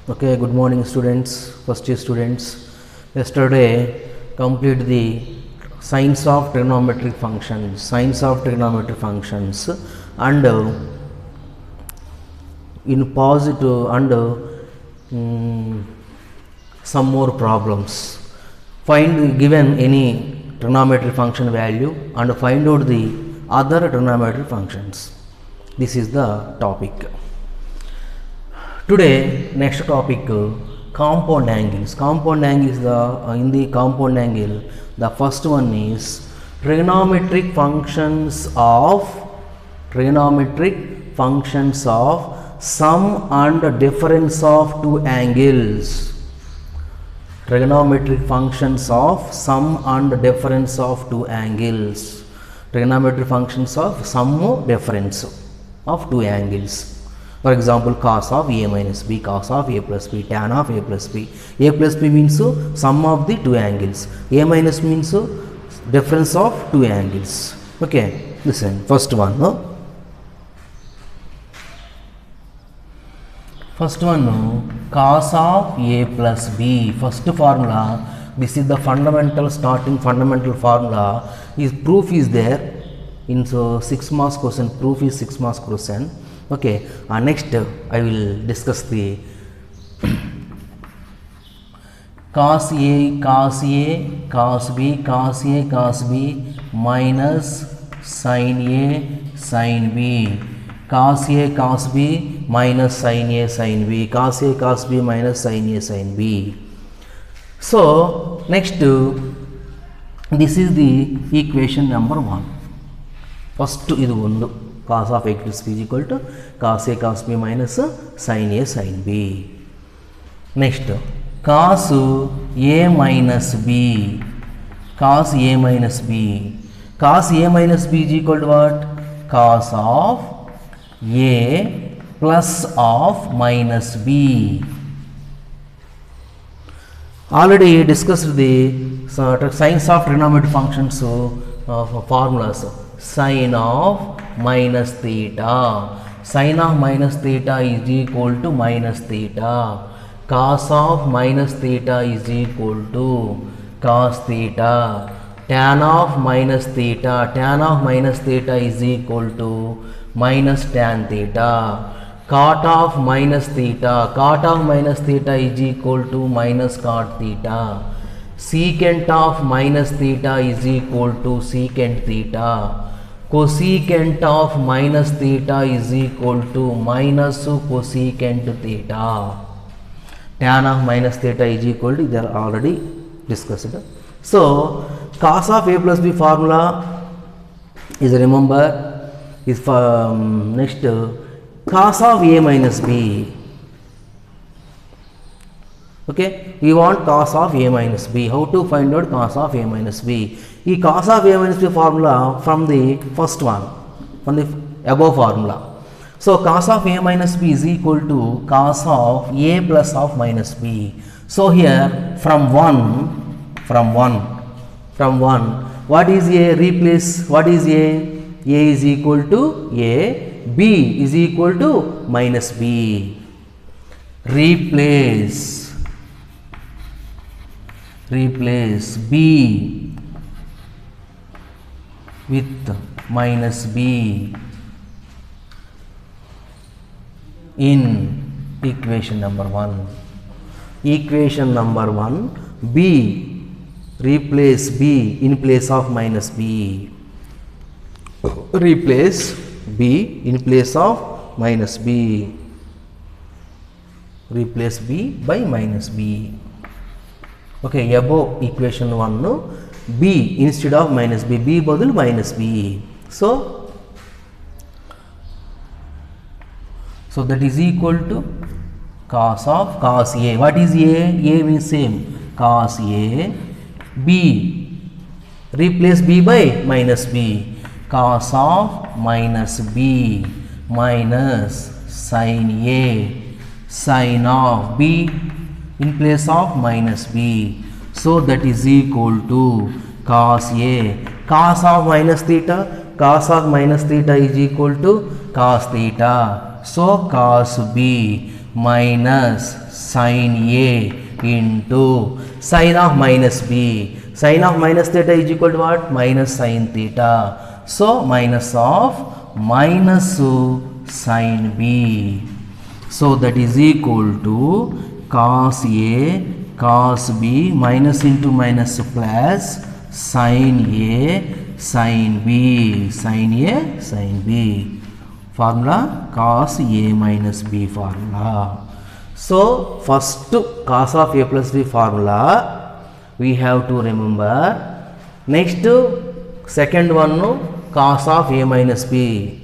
Okay, good morning students, first year students. Yesterday complete the science of trigonometric functions, and in positive and some more problems. Find given any trigonometric function value and find out the other trigonometric functions. This is the topic. Today, next topic, compound angles. Compound angle is in the compound angle, the first one is trigonometric functions of sum and difference of two angles. Trigonometric functions of sum and difference of two angles. Trigonometric functions of sum difference of two angles. For example, cos of a minus b, cos of a plus b, tan of a plus b. A plus b means sum of the two angles. A minus means difference of two angles. Okay, listen. First one, cos of a plus b. First formula. This is the starting fundamental formula. Proof is there in 6 marks question. Proof is 6 marks question. Okay, next I will discuss the cos A, cos B, cos B minus sin A, sin B, cos A, cos B minus sin A, sin B, cos A, cos B minus sin A, sin B. So, next this is the equation number 1. First idu undu. Cos of a plus b is equal to cos A cos b minus sin A sin B. Next, cos A minus B. Cos A minus B. Cos A minus B is equal to what? Cos of A plus of minus B. Already discussed the sines of trigonometric functions formulas. Sin of minus theta. Sin of minus theta is equal to minus theta. Cos of minus theta is equal to cos theta. Tan of minus theta. Tan of minus theta is equal to minus tan theta. Cot of minus theta. Cot of minus theta is equal to minus cot theta. Secant of minus theta is equal to secant theta. Cosecant of minus theta is equal to minus cosecant theta. Tan of minus theta is equal to, they are already discussed. So, cos of a plus b formula is, remember, is for next cos of a minus b. Okay, we want cos of a minus b. How to find out cos of a minus b? This cos of a minus b formula from the first one, from the above formula. So, cos of a minus b is equal to cos of a plus of minus b. So, here from 1, what is a? Replace, what is a? A is equal to a, b is equal to minus b. Replace b with minus b in equation number 1. Equation number 1, b, replace b in place of minus b. Replace b in place of minus b. Replace b by minus b. Okay, above equation 1, no? B instead of minus b, b badal minus b. So that is equal to cos of cos a. What is a? A means same, cos a, b, replace b by minus b, cos of minus b minus sin a, sin of b in place of minus b. So, that is equal to cos A. Cos of minus theta, cos of minus theta is equal to cos theta. So, cos B minus sin A into sin of minus B. Sin of minus theta is equal to what? Minus sin theta. So minus of minus sin B. So that is equal to cos A cos B minus into minus plus sin A sin B, sin A sin B. Formula cos A minus B formula. So first cos of A plus B formula we have to remember. Next second one cos of A minus B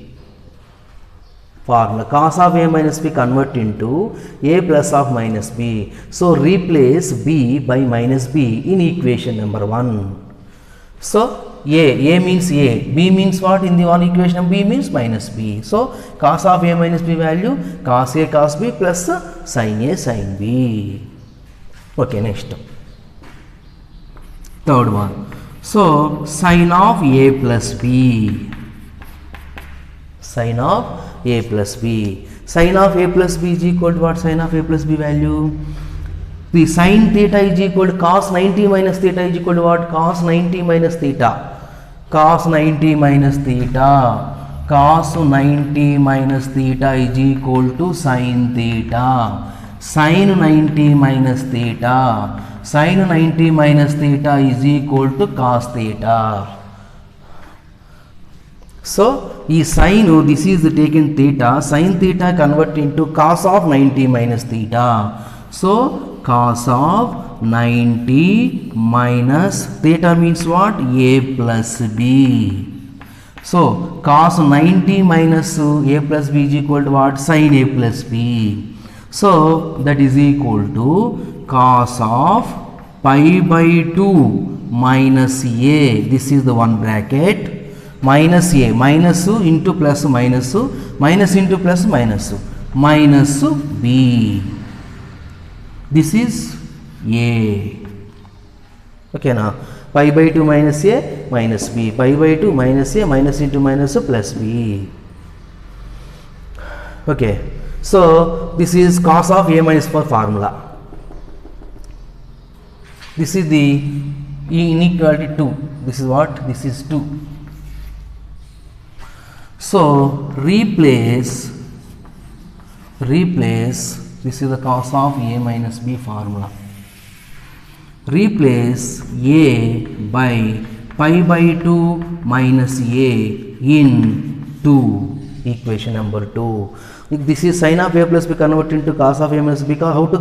formula. Cos of A minus B convert into A plus of minus B. So replace B by minus B in equation number 1. So A means A, B means what in the one equation? B means minus B. So cos of A minus B value cos A cos B plus sin A sin B. Okay, next third one. So sin of A plus B, sin of A plus B. Sin of A plus B is equal to what? Sin of A plus B value, the sin theta is equal to cos 90 minus theta is equal to what? Cos 90 minus theta. Cos 90 minus theta. Cos 90 minus theta is equal to sin theta. Sin 90 minus theta. Sin 90 minus theta is equal to cos theta. So ఈ sin, this is taken theta, sin theta convert into cos of 90 minus theta. So cos of 90 minus theta means what? A plus B. So cos 90 minus A plus B is equal to what? Sin A plus B. So that is equal to cos of pi by 2 minus A, this is the one bracket, minus A, minus into plus minus, minus into plus minus, minus B. This is A. Okay, now pi by 2 minus A minus B, pi by 2 minus A minus into minus plus B. Okay, so this is cos of A minus B formula. This is the inequality 2. This is what? This is 2. So replace, this is the cos of A minus B formula. Replace A by pi by 2 minus A in 2, equation number 2. This is sin of A plus B convert into cos of A minus B. Because how to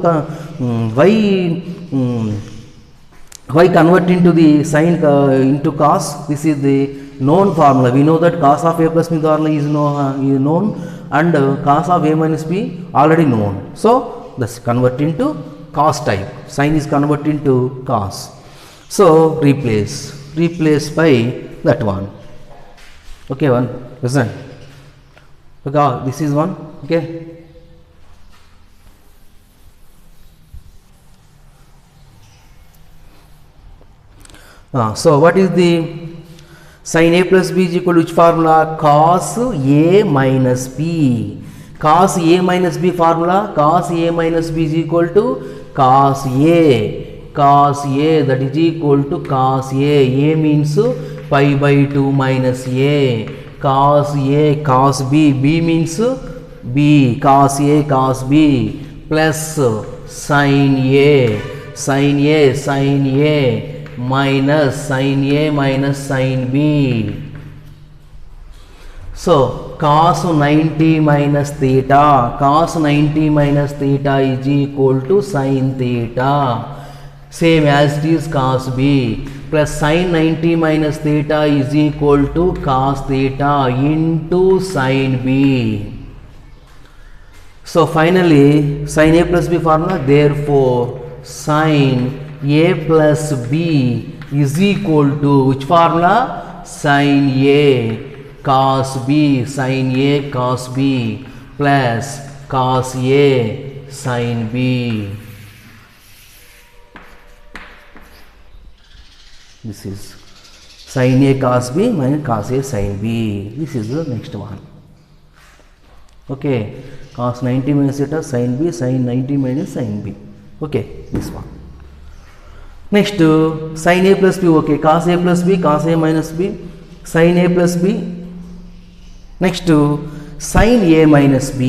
why convert into the sin into cos? This is the known formula. We know that cos of A plus B formula is known, and cos of A minus B already known. So let's convert into cos type. Sin is convert into cos. So replace by that one. Okay, one. Listen. Okay, this is one. Okay. So what is the sin A plus B is equal to which formula? Cos A minus B. Cos A minus B formula, cos A minus B is equal to cos A. Cos A, that is equal to cos A. A means pi by 2 minus A. Cos A cos B. B means B. Cos A cos B plus sin A. Sin A sin A minus sin A minus sin B. So cos 90 minus theta, cos 90 minus theta is equal to sin theta, same as it is cos B, plus sin 90 minus theta is equal to cos theta into sin B. So finally sin A plus B formula, therefore sin A plus B is equal to which formula? Sin A cos B, sin A cos B plus cos A sin B. This is sin A cos B minus cos A sin B. This is the next one. Okay, cos 90 minus theta sin b, sin 90 minus sin b. Okay, this one. Next sin a plus b. Okay, cos a plus b, cos a minus b, sin a plus b. Next sin a minus b.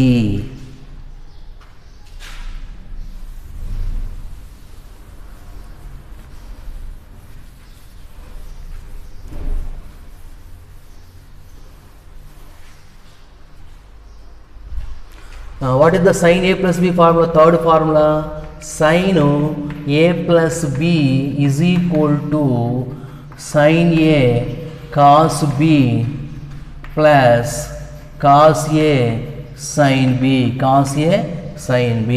What is the sin a plus b formula? Third formula, sin a plus b is equal to sin a cos b plus cos a sin b, cos a sin b.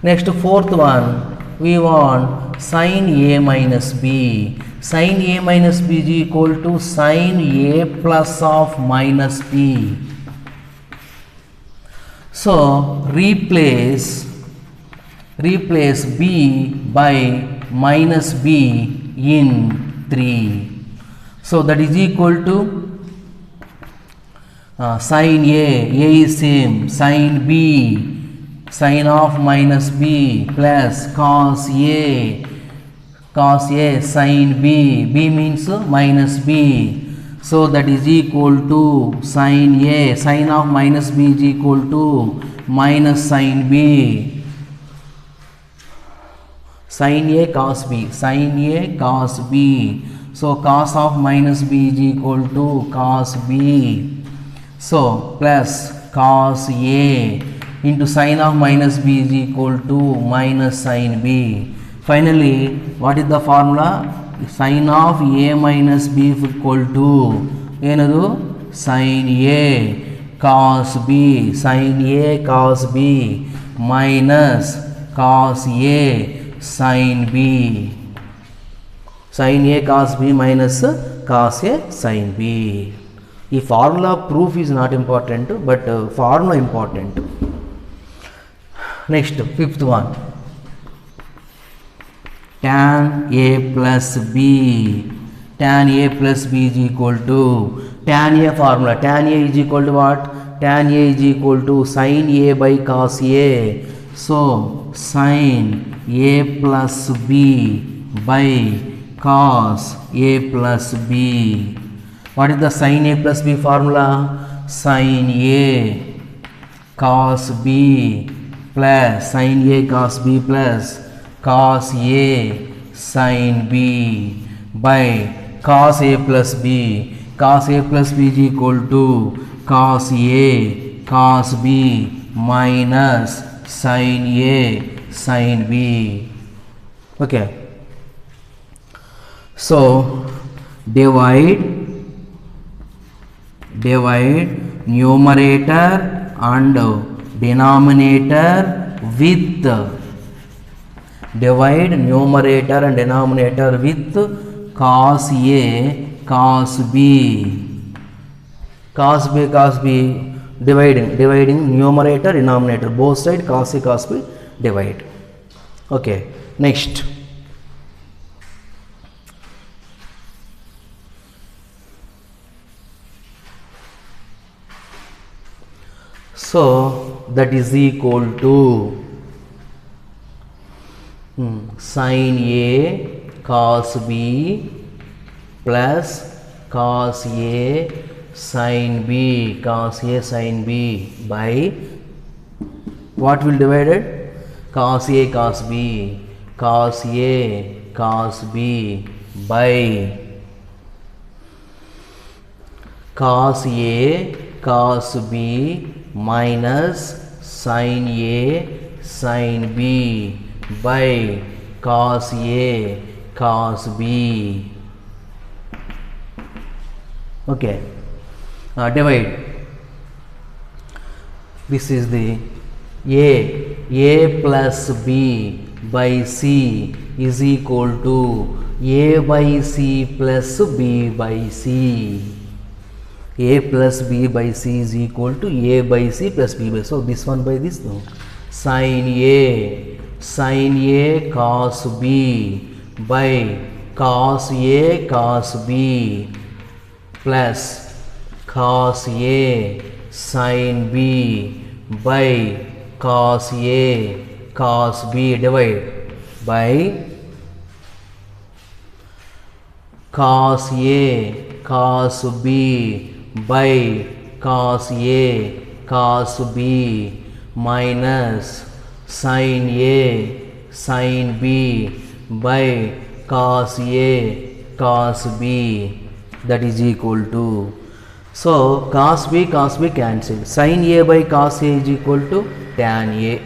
Next fourth one, we want sin a minus b. Sin a minus b is equal to sin a plus of minus b. So replace b by minus b in 3. So that is equal to sin a is same, sin b, sin of minus b plus cos a sin b, b means minus b. So that is equal to sin a, sin of minus b is equal to minus sin b, sin a cos b, sin a cos b. So cos of minus b is equal to cos b. So plus cos a into sin of minus b is equal to minus sin b. Finally, what is the formula? Sin of a minus b is equal to ಏನದು sin a cos b, sin a cos b minus cos a sin b, sin a cos b minus cos a sin b. ఈ formula proof is not important, but formula important. Next fifth one, tan a plus b. Tan a plus b is equal to, tan a formula, tan a is equal to what? Tan a is equal to sin a by cos a. So sin a plus b by cos a plus b. What is the sin a plus b formula? Sin a cos b plus sin a cos b plus cos a sin b by cos a plus b. Cos a plus b is equal to cos a cos b minus sin a sin b. Okay, so divide numerator and denominator with, divide numerator and denominator with cos a cos b, cos b cos b, dividing numerator denominator, both side cos a cos b divide. Okay, next so that is equal to sin a cos b plus cos a sin b, cos a sin b by what will divide it? Cos a cos b, cos a cos b by cos a cos b minus sin a sin b by cos a cos b. Okay, divide. This is the a plus b by c is equal to a by c plus b by c. A plus b by c is equal to a by c plus b by c. So this one by this, no. Sin a cos b by cos a cos b plus cos a sin b by cos A cos B, divide by cos A cos B by cos A cos B minus sin A sin B by cos A cos B, that is equal to, so cos B cancel, sin A by cos A is equal to tan A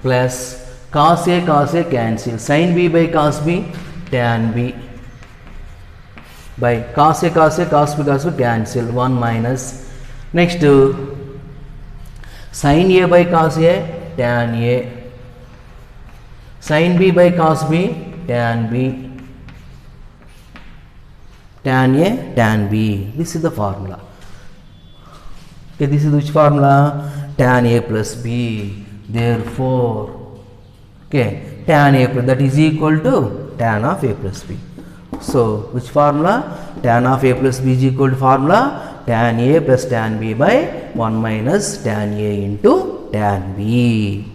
plus cos A cancel, sin B by cos B tan B by cos A cos B cancel, 1 minus, next sin A by cos A tan A, sin B by cos B tan B, tan A tan B. This is the formula. Okay, this is which formula? Tan A plus B. Therefore, okay, tan A plus, that is equal to tan of A plus B. So which formula? Tan of A plus B is equal to formula tan A plus tan B by 1 minus tan A into tan B.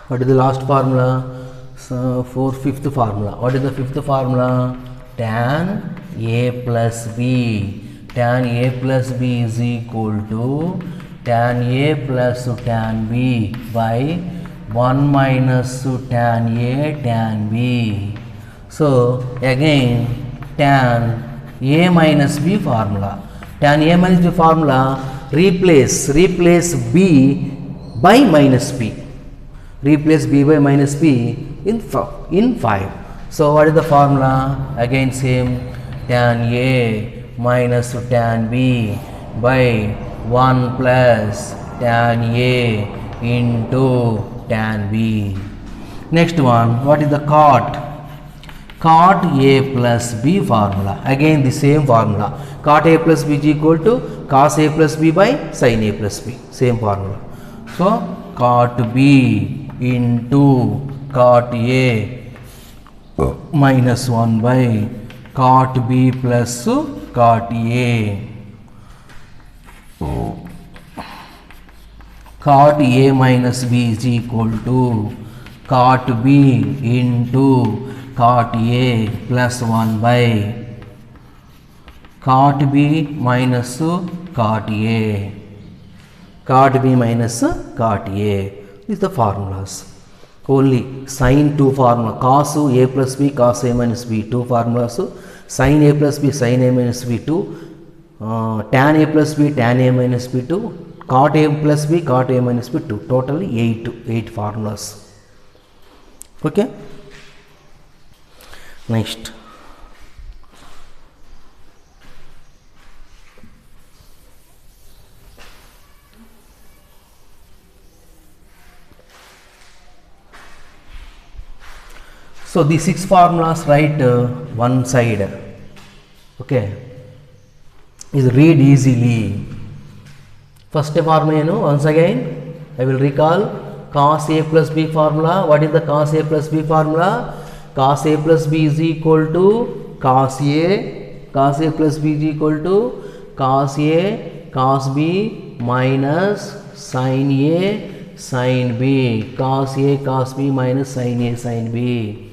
What is the last formula? So for fifth formula. What is the fifth formula? Tan A plus B. Tan A plus B is equal to tan A plus tan B by 1 minus tan A tan B. So again tan A minus B formula. Tan A minus B formula, replace B by minus B. Replace B by minus B in 5. So what is the formula? Again same, tan A minus tan B by 1 plus tan A into tan B. Next one, what is the cot? Cot A plus B formula. Again the same formula. Cot A plus B is equal to cos A plus B by sin A plus B. Same formula. So cot B into cot A minus 1 by cot B plus cot A. Cot A minus B is equal to cot B into cot A plus 1 by cot B minus cot A. Cot B minus cot A. These are the formulas. Only sin 2 formula, cos A plus B, cos A minus B, 2 formulas, sin A plus B, sin A minus B, 2, tan A plus B, tan A minus B, 2, cot A plus B, cot A minus B, 2, totally 8 formulas. Okay. Next. So these 6 formulas write one side. Okay. Is read easily. First formula, once again I will recall cos A plus B formula. What is the cos A plus B formula? Cos A plus B is equal to cos A. Cos A plus B is equal to cos A cos B minus sin A sin B. Cos A cos B minus sin A sin B.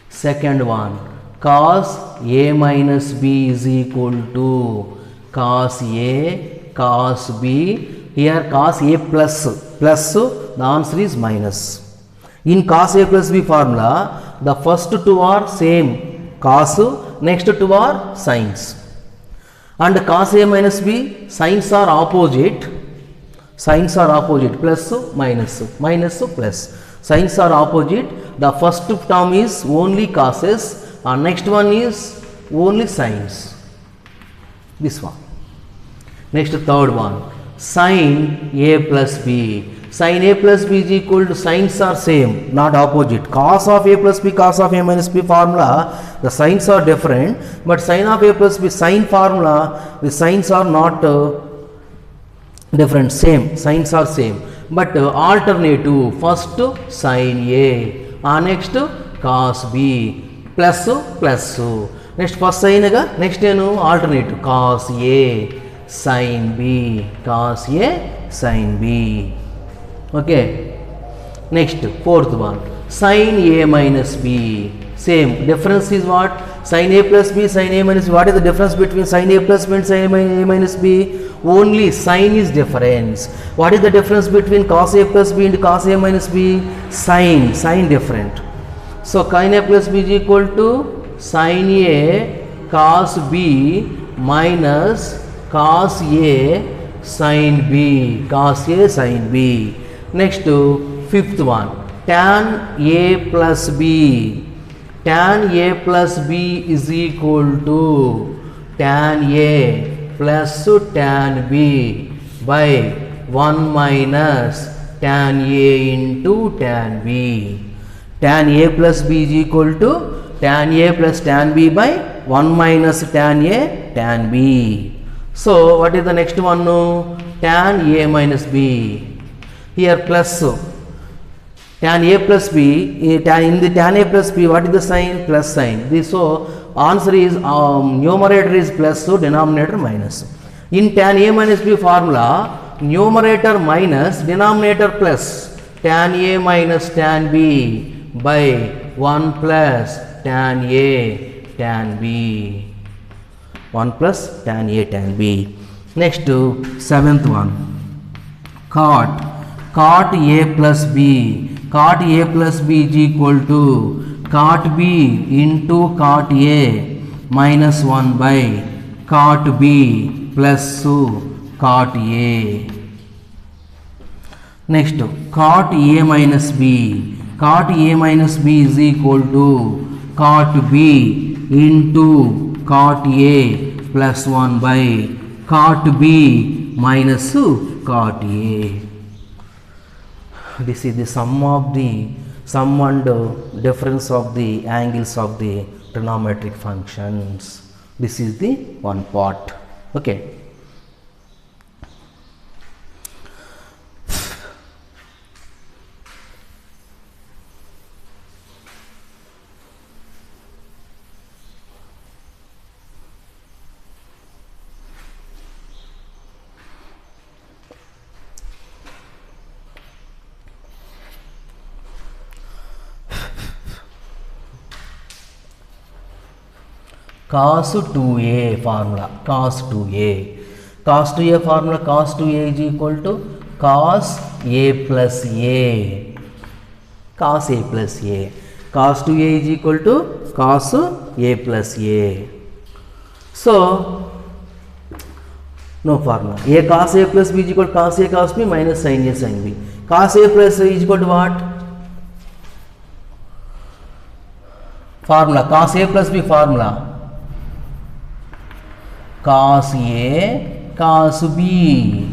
Second one, cos A minus B is equal to cos A cos B. Here cos A plus, the answer is minus. In cos A plus B formula, the first two are same cos, next two are sines. And cos A minus B, sines are opposite. Sines are opposite, plus minus, minus plus. Sines are opposite. The first term is only causes and next one is only sines. This one. Next third one, sin A plus B. Sin A plus B is equal to, signs are same, not opposite. Cos of A plus B, cos of A minus B formula, the signs are different, but sin of A plus B, sin formula, the signs are not different, same, signs are same. But alternative, first sin A, next cos B, plus. Next first sin ga, next alternative, cos A, sin B, cos A, sin B. Okay. Next, fourth one, sin A minus B. Same. Difference is what? Sin A plus B, sin A minus B. What is the difference between sin A plus B and sin A minus B? Only sign is difference. What is the difference between cos A plus B and cos A minus B? Sign different. So sin A plus B is equal to sin A cos B minus cos A sin B. Cos A sin B. Next, fifth one, tan A plus B. Tan A plus B is equal to tan A plus tan B by 1 minus tan A into tan B. Tan A plus B is equal to tan A plus tan B by 1 minus tan A tan B. So, what is the next one? Tan A minus B. Here plus, tan A plus B, in the tan A plus B, what is the sign? Plus sign. This, so answer is, numerator is plus, so denominator minus. In tan A minus B formula, numerator minus, denominator plus, tan A minus tan B by 1 plus tan A tan B. 1 plus tan A tan B. Next, seventh one, cot A plus B. Cot A plus B is equal to cot B into cot A minus 1 by cot B plus cot A. Next, cot A minus B. Cot A minus B is equal to cot B into cot A plus 1 by cot B minus cot A. This is the sum and difference of the angles of the trigonometric functions. This is the one part. Okay. Cos 2a formula, cos 2a. Cos 2a formula, cos 2a is equal to cos a plus a. Cos a plus a. Cos 2a is equal to cos a plus a. So, no formula. A cos a plus b is equal to cos a cos b minus sin a sin b. Cos a plus a is equal to what? Formula. Cos a plus b formula. Cos A, cos B.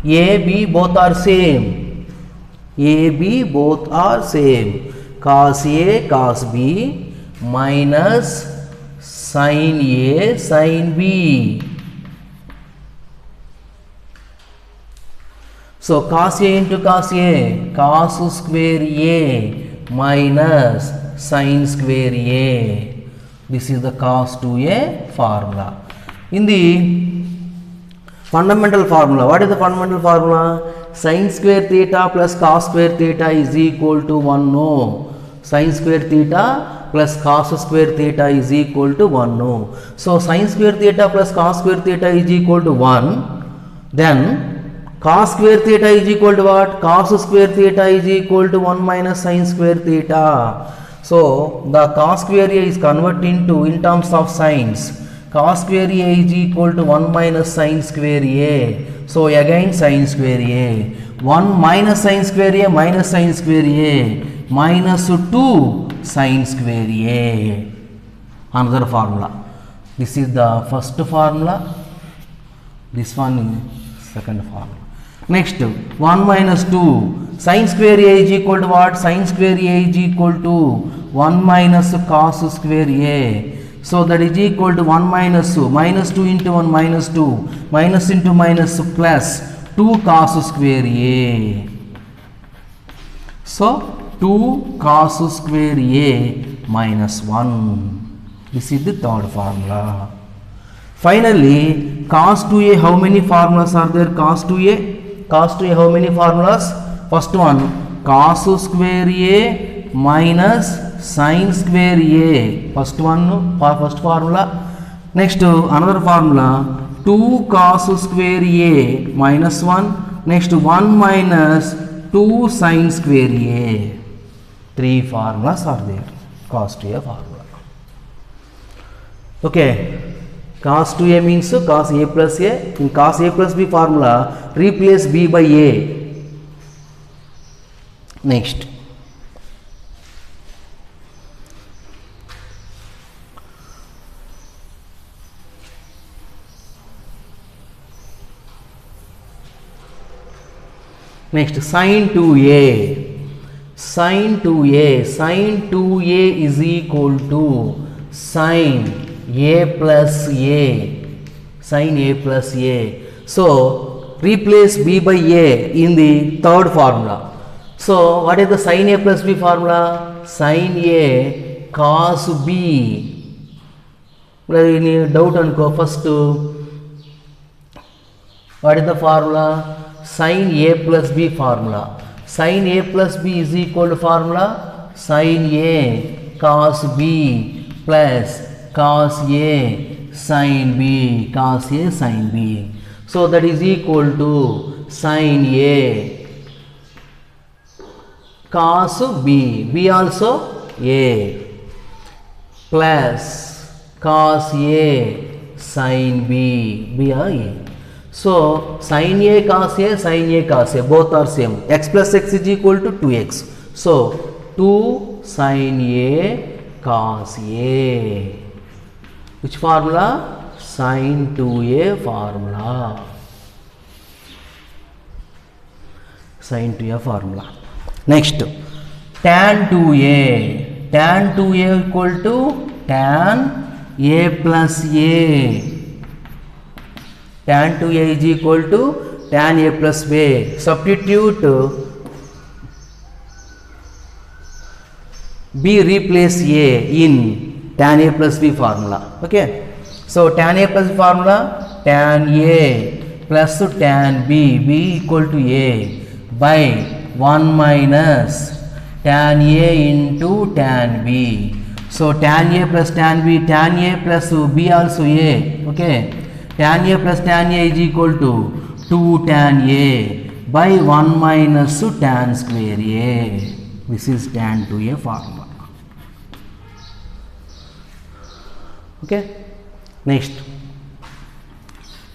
A, B both are same. A, B both are same. Cos A, cos B minus sin A, sin B. So, cos A into cos A, cos square A minus sin square A. This is the cos 2A formula. In the fundamental formula, what is the fundamental formula? Sin square theta plus cos square theta is equal to 1 no. Sin square theta plus cos square theta is equal to 1 no. So, sin square theta plus cos square theta is equal to 1. Then, cos square theta is equal to what? Cos square theta is equal to 1 minus sin square theta. So, the cos square A is converted into, in terms of sines, cos square A is equal to 1 minus sin square A. So, again sin square A. 1 minus sin square A minus sin square A minus 2 sin square A. Another formula. This is the first formula. This one is second formula. Next 1 minus 2 sin square a is equal to what? Sin square a is equal to 1 minus cos square a. So that is equal to 1 minus 2 into 1 minus 2 minus into minus plus 2 cos square a. So 2 cos square a minus 1. This is the third formula. Finally, cos 2a, how many formulas are there? Cos 2a, how many formulas? First one, cos square a minus sin square a. First formula. Next, another formula, 2 cos square a minus 1. Next, 1 minus 2 sin square a. 3 formulas are there. Cos 2a formula. Okay. Cos 2a means cos a plus a. In cos a plus b formula, replace b by a. Next. Next, sin 2a. Sin 2a. Sin 2a is equal to sin a plus a. Sin a plus a. So, replace b by a in the third formula. So, what is the sin a plus b formula? Sin a cos b. Any doubt on first? What is the formula? Sin a plus b formula. Sin a plus b is equal to formula sin a cos b plus cos a sin b. Cos a sin b. So that is equal to sin a cos b. B also a plus cos a sin b. B are a. So, sin a cos a both are same. X plus x is equal to 2x. So, 2 sin a cos a. Which formula? Sin 2a formula. Sin 2a formula. Next, tan 2a. Tan 2a equal to tan a plus a. Tan 2a is equal to tan a plus b. Substitute b replace a in tan a plus b formula. Okay. So tan a plus b formula, tan a plus tan b. B equal to a by 1 minus tan a into tan b. So tan a plus tan b, tan a plus b also a. Okay. Tan a plus tan a is equal to 2 tan a by 1 minus tan square a. This is tan 2a formula. Okay. Next,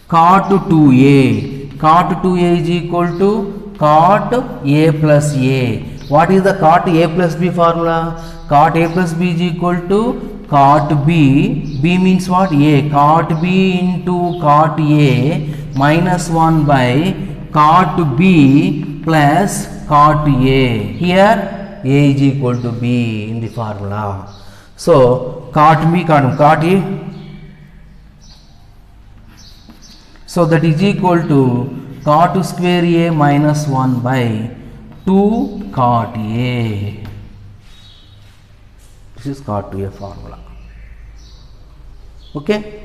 cot 2a. Cot 2a is equal to cot a plus a. What is the cot a plus b formula? Cot a plus b is equal to cot b. B means what? A. Cot b into cot a minus 1 by cot b plus cot a. Here a is equal to b in the formula. So cot b, cot a. So that is equal to cot square a minus 1 by 2 cot a. This is cot 2a formula. Okay.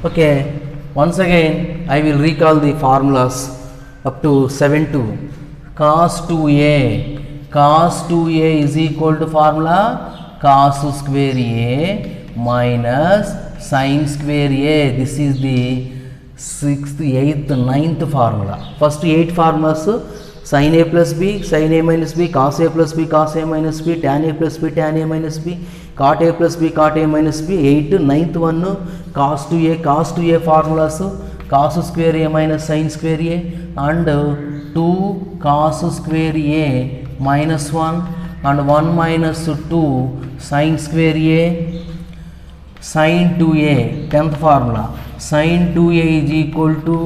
Okay, once again I will recall the formulas up to 7-2. Cos 2a. Cos 2a is equal to formula cos square a minus sin square a. This is the 6th, 8th, 9th formula. First 8 formulas sin a plus b, sin a minus b, cos a plus b, cos a minus b, tan a plus b, tan a minus b, cot a plus b, cot a minus b, 8, 9th one, cos 2a formulas, cos square a minus sin square a, and 2 cos square a minus 1, and 1 minus 2 sin square a, sin 2a, 10th formula, sin 2a is equal to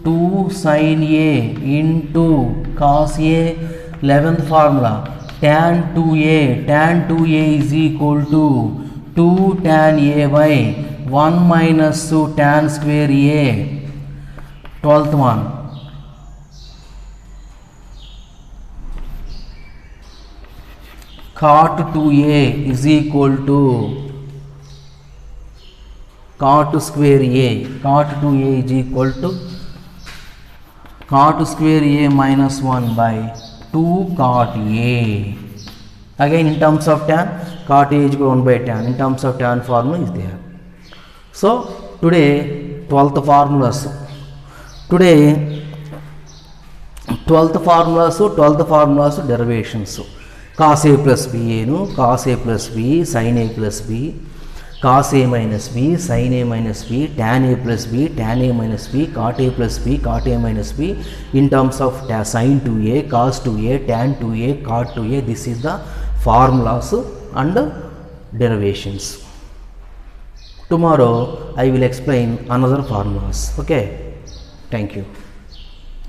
2 sin a into cos a, 11th formula, tan 2a is equal to 2 tan a by 1 minus 2 tan square a, 12th one, cot 2a is equal to cot square a, cot 2a is equal to cot square a minus 1 by 2 cot a. Again in terms of tan, cot a is equal to 1 by tan. In terms of tan formula is there. So today 12th formulas. Today 12th formulas derivations. Cos a plus b no, cos a plus b, sin a plus b, cos a minus b, sin a minus b, tan a plus b, tan a minus b, cot a plus b, cot a minus b, in terms of sin 2a, cos 2a, tan 2a, cot 2a. This is the formulas and derivations. Tomorrow I will explain another formulas. Okay, thank you.